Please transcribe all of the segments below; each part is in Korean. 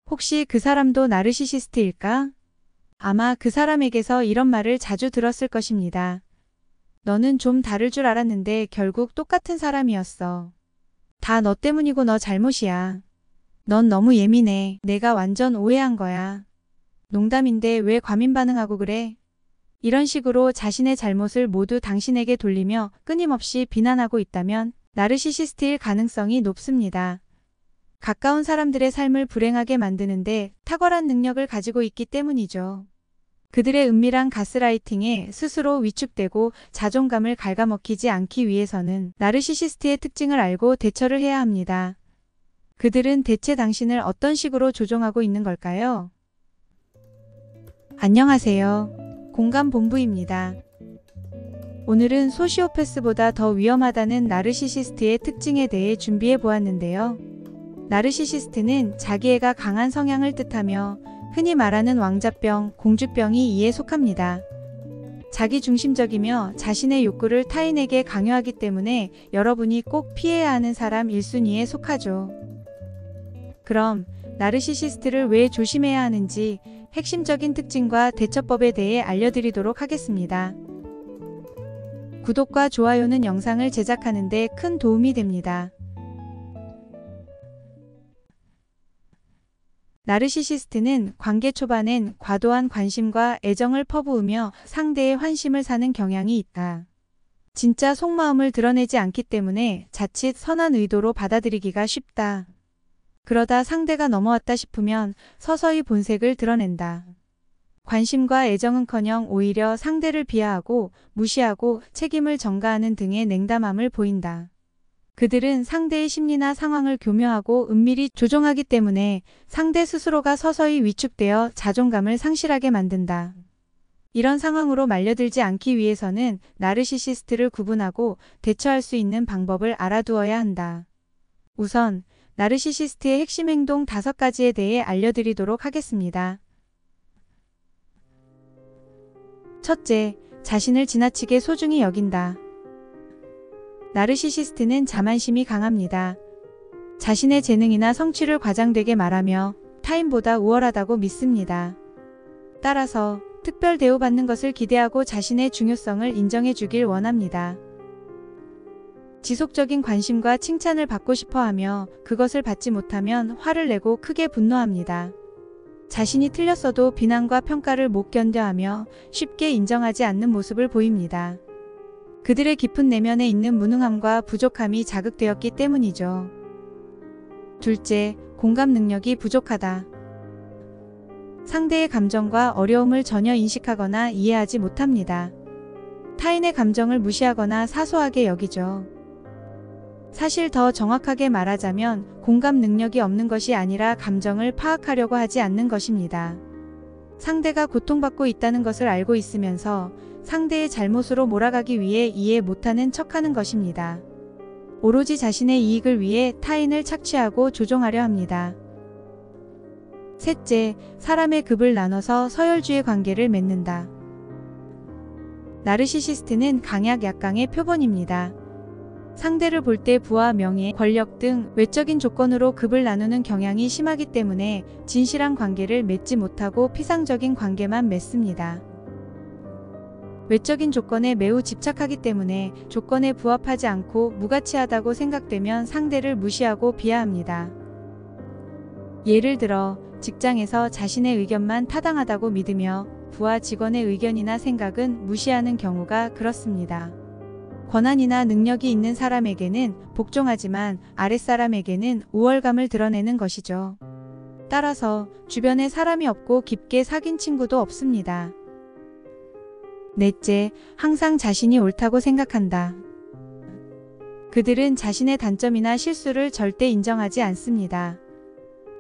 혹시 그 사람도 나르시시스트일까? 아마 그 사람에게서 이런 말을 자주 들었을 것입니다. 너는 좀 다를 줄 알았는데 결국 똑같은 사람이었어. 다 너 때문이고 너 잘못이야. 넌 너무 예민해. 내가 완전 오해한 거야. 농담인데 왜 과민 반응하고 그래? 이런 식으로 자신의 잘못을 모두 당신에게 돌리며 끊임없이 비난하고 있다면 나르시시스트일 가능성이 높습니다. 가까운 사람들의 삶을 불행하게 만드는데 탁월한 능력을 가지고 있기 때문이죠. 그들의 은밀한 가스라이팅에 스스로 위축되고 자존감을 갉아먹히지 않기 위해서는 나르시시스트의 특징을 알고 대처를 해야 합니다. 그들은 대체 당신을 어떤 식으로 조종하고 있는 걸까요? 안녕하세요. 공감본부입니다. 오늘은 소시오패스보다 더 위험하다는 나르시시스트의 특징에 대해 준비해 보았는데요. 나르시시스트는 자기애가 강한 성향을 뜻하며 흔히 말하는 왕자병, 공주병이 이에 속합니다. 자기중심적이며 자신의 욕구를 타인에게 강요하기 때문에 여러분이 꼭 피해야 하는 사람 1순위에 속하죠. 그럼 나르시시스트를 왜 조심해야 하는지 핵심적인 특징과 대처법에 대해 알려드리도록 하겠습니다. 구독과 좋아요는 영상을 제작하는 데 큰 도움이 됩니다. 나르시시스트는 관계 초반엔 과도한 관심과 애정을 퍼부으며 상대의 환심을 사는 경향이 있다. 진짜 속마음을 드러내지 않기 때문에 자칫 선한 의도로 받아들이기가 쉽다. 그러다 상대가 넘어왔다 싶으면 서서히 본색을 드러낸다. 관심과 애정은커녕 오히려 상대를 비하하고 무시하고 책임을 전가하는 등의 냉담함을 보인다. 그들은 상대의 심리나 상황을 교묘하고 은밀히 조종하기 때문에 상대 스스로가 서서히 위축되어 자존감을 상실하게 만든다. 이런 상황으로 말려들지 않기 위해서는 나르시시스트를 구분하고 대처할 수 있는 방법을 알아두어야 한다. 우선 나르시시스트의 핵심 행동 5가지에 대해 알려드리도록 하겠습니다. 첫째, 자신을 지나치게 소중히 여긴다. 나르시시스트는 자만심이 강합니다. 자신의 재능이나 성취를 과장되게 말하며 타인보다 우월하다고 믿습니다. 따라서 특별 대우받는 것을 기대하고 자신의 중요성을 인정해 주길 원합니다. 지속적인 관심과 칭찬을 받고 싶어 하며 그것을 받지 못하면 화를 내고 크게 분노합니다. 자신이 틀렸어도 비난과 평가를 못 견뎌 하며 쉽게 인정하지 않는 모습을 보입니다. 그들의 깊은 내면에 있는 무능함과 부족함이 자극되었기 때문이죠. 둘째, 공감 능력이 부족하다. 상대의 감정과 어려움을 전혀 인식하거나 이해하지 못합니다. 타인의 감정을 무시하거나 사소하게 여기죠. 사실 더 정확하게 말하자면 공감 능력이 없는 것이 아니라 감정을 파악하려고 하지 않는 것입니다. 상대가 고통받고 있다는 것을 알고 있으면서 상대의 잘못으로 몰아가기 위해 이해 못하는 척하는 것입니다. 오로지 자신의 이익을 위해 타인을 착취하고 조종하려 합니다. 셋째, 사람의 급을 나눠서 서열주의 관계를 맺는다. 나르시시스트는 강약 약강의 표본입니다. 상대를 볼 때 부와 명예, 권력 등 외적인 조건으로 급을 나누는 경향이 심하기 때문에 진실한 관계를 맺지 못하고 피상적인 관계만 맺습니다. 외적인 조건에 매우 집착하기 때문에 조건에 부합하지 않고 무가치하다고 생각되면 상대를 무시하고 비하합니다. 예를 들어 직장에서 자신의 의견만 타당하다고 믿으며 부하 직원의 의견이나 생각은 무시하는 경우가 그렇습니다. 권한이나 능력이 있는 사람에게는 복종하지만 아랫사람에게는 우월감을 드러내는 것이죠. 따라서 주변에 사람이 없고 깊게 사귄 친구도 없습니다. 넷째, 항상 자신이 옳다고 생각한다. 그들은 자신의 단점이나 실수를 절대 인정하지 않습니다.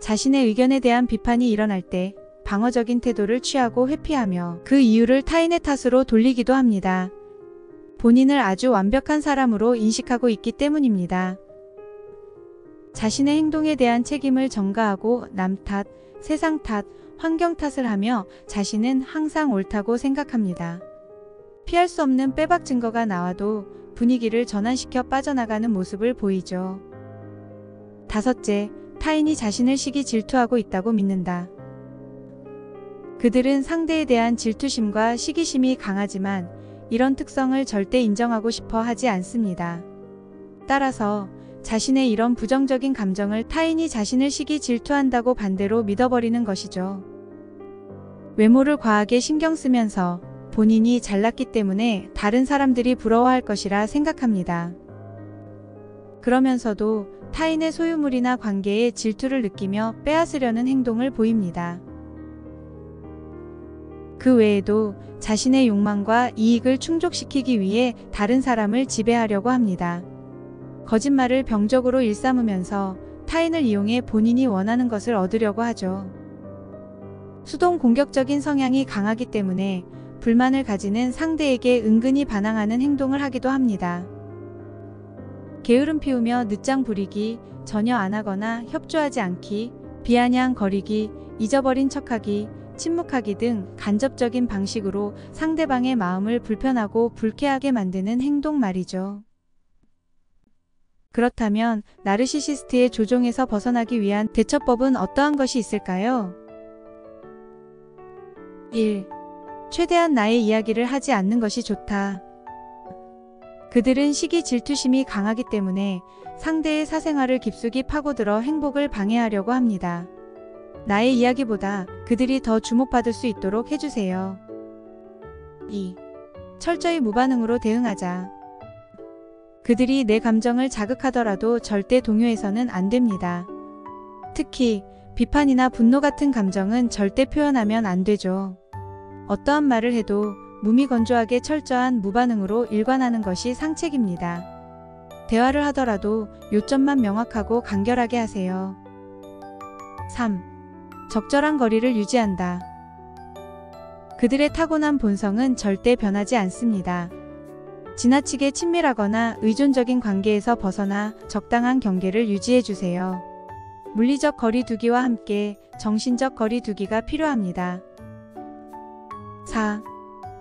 자신의 의견에 대한 비판이 일어날 때 방어적인 태도를 취하고 회피하며 그 이유를 타인의 탓으로 돌리기도 합니다. 본인을 아주 완벽한 사람으로 인식하고 있기 때문입니다. 자신의 행동에 대한 책임을 전가하고 남 탓, 세상 탓, 환경 탓을 하며 자신은 항상 옳다고 생각합니다. 피할 수 없는 빼박 증거가 나와도 분위기를 전환시켜 빠져나가는 모습을 보이죠. 다섯째, 타인이 자신을 시기 질투하고 있다고 믿는다. 그들은 상대에 대한 질투심과 시기심이 강하지만 이런 특성을 절대 인정하고 싶어 하지 않습니다. 따라서 자신의 이런 부정적인 감정을 타인이 자신을 시기 질투한다고 반대로 믿어버리는 것이죠. 외모를 과하게 신경 쓰면서 본인이 잘났기 때문에 다른 사람들이 부러워할 것이라 생각합니다. 그러면서도 타인의 소유물이나 관계에 질투를 느끼며 빼앗으려는 행동을 보입니다. 그 외에도 자신의 욕망과 이익을 충족시키기 위해 다른 사람을 지배하려고 합니다. 거짓말을 병적으로 일삼으면서 타인을 이용해 본인이 원하는 것을 얻으려고 하죠. 수동 공격적인 성향이 강하기 때문에 불만을 가지는 상대에게 은근히 반항하는 행동을 하기도 합니다. 게으름 피우며 늦장 부리기, 전혀 안 하거나 협조하지 않기, 비아냥거리기, 잊어버린 척하기, 침묵하기 등 간접적인 방식으로 상대방의 마음을 불편하고 불쾌하게 만드는 행동 말이죠. 그렇다면 나르시시스트의 조종에서 벗어나기 위한 대처법은 어떠한 것이 있을까요? 1. 최대한 나의 이야기를 하지 않는 것이 좋다. 그들은 시기 질투심이 강하기 때문에 상대의 사생활을 깊숙이 파고들어 행복을 방해하려고 합니다. 나의 이야기보다 그들이 더 주목받을 수 있도록 해주세요. 2. 철저히 무반응으로 대응하자. 그들이 내 감정을 자극하더라도 절대 동요해서는 안 됩니다. 특히 비판이나 분노 같은 감정은 절대 표현하면 안 되죠. 어떠한 말을 해도 무미건조하게 철저한 무반응으로 일관하는 것이 상책입니다. 대화를 하더라도 요점만 명확하고 간결하게 하세요. 3. 적절한 거리를 유지한다. 그들의 타고난 본성은 절대 변하지 않습니다. 지나치게 친밀하거나 의존적인 관계에서 벗어나 적당한 경계를 유지해주세요. 물리적 거리 두기와 함께 정신적 거리 두기가 필요합니다. 4.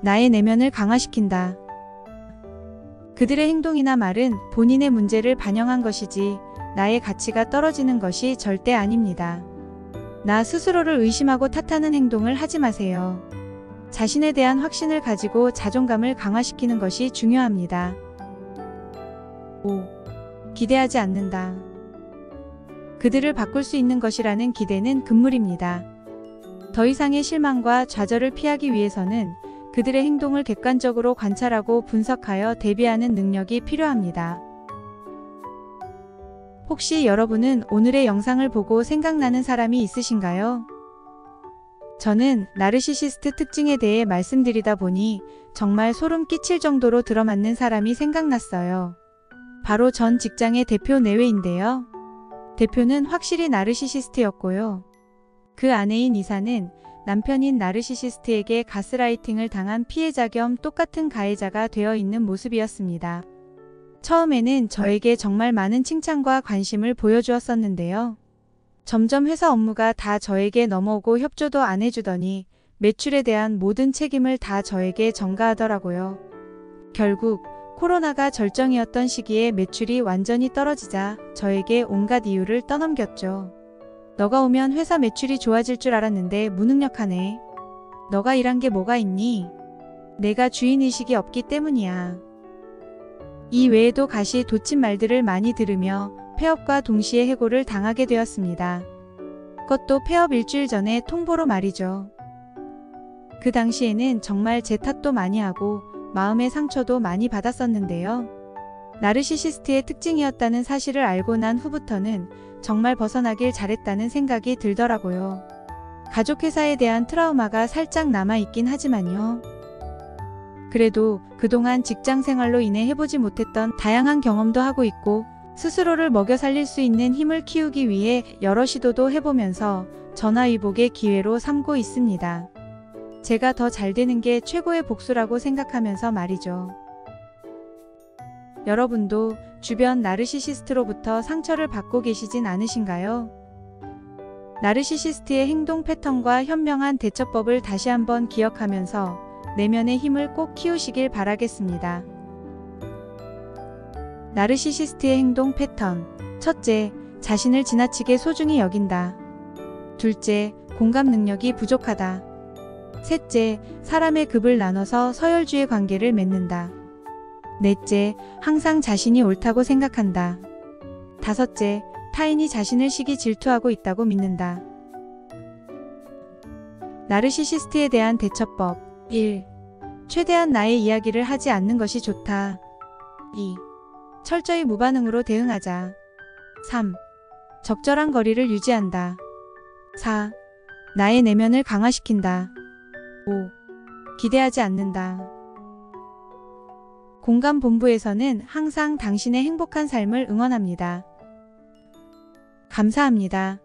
나의 내면을 강화시킨다. 그들의 행동이나 말은 본인의 문제를 반영한 것이지 나의 가치가 떨어지는 것이 절대 아닙니다. 나 스스로를 의심하고 탓하는 행동을 하지 마세요. 자신에 대한 확신을 가지고 자존감을 강화시키는 것이 중요합니다. 5. 기대하지 않는다. 그들을 바꿀 수 있는 것이라는 기대는 금물입니다. 더 이상의 실망과 좌절을 피하기 위해서는 그들의 행동을 객관적으로 관찰하고 분석하여 대비하는 능력이 필요합니다. 혹시 여러분은 오늘의 영상을 보고 생각나는 사람이 있으신가요? 저는 나르시시스트 특징에 대해 말씀드리다 보니 정말 소름 끼칠 정도로 들어맞는 사람이 생각났어요. 바로 전 직장의 대표 내외인데요. 대표는 확실히 나르시시스트였고요. 그 아내인 이사는 남편인 나르시시스트에게 가스라이팅을 당한 피해자 겸 똑같은 가해자가 되어 있는 모습이었습니다. 처음에는 저에게 정말 많은 칭찬과 관심을 보여주었었는데요. 점점 회사 업무가 다 저에게 넘어오고 협조도 안 해주더니 매출에 대한 모든 책임을 다 저에게 전가하더라고요. 결국 코로나가 절정이었던 시기에 매출이 완전히 떨어지자 저에게 온갖 이유를 떠넘겼죠. 너가 오면 회사 매출이 좋아질 줄 알았는데 무능력하네. 너가 일한 게 뭐가 있니? 내가 주인의식이 없기 때문이야. 이 외에도 가시돋친 말들을 많이 들으며 폐업과 동시에 해고를 당하게 되었습니다. 그것도 폐업 일주일 전에 통보로 말이죠. 그 당시에는 정말 제 탓도 많이 하고 마음의 상처도 많이 받았었는데요. 나르시시스트의 특징이었다는 사실을 알고 난 후부터는 정말 벗어나길 잘했다는 생각이 들더라고요. 가족회사에 대한 트라우마가 살짝 남아있긴 하지만요. 그래도 그동안 직장생활로 인해 해보지 못했던 다양한 경험도 하고 있고 스스로를 먹여 살릴 수 있는 힘을 키우기 위해 여러 시도도 해보면서 전화위복의 기회로 삼고 있습니다. 제가 더 잘되는 게 최고의 복수라고 생각하면서 말이죠. 여러분도 주변 나르시시스트로부터 상처를 받고 계시진 않으신가요? 나르시시스트의 행동 패턴과 현명한 대처법을 다시 한번 기억하면서 내면의 힘을 꼭 키우시길 바라겠습니다. 나르시시스트의 행동 패턴. 첫째, 자신을 지나치게 소중히 여긴다. 둘째, 공감 능력이 부족하다. 셋째, 사람의 급을 나눠서 서열주의 관계를 맺는다. 넷째, 항상 자신이 옳다고 생각한다. 다섯째, 타인이 자신을 시기 질투하고 있다고 믿는다. 나르시시스트에 대한 대처법 1. 최대한 나의 이야기를 하지 않는 것이 좋다. 2. 철저히 무반응으로 대응하자. 3. 적절한 거리를 유지한다. 4. 나의 내면을 강화시킨다. 5. 기대하지 않는다. 공감본부에서는 항상 당신의 행복한 삶을 응원합니다. 감사합니다.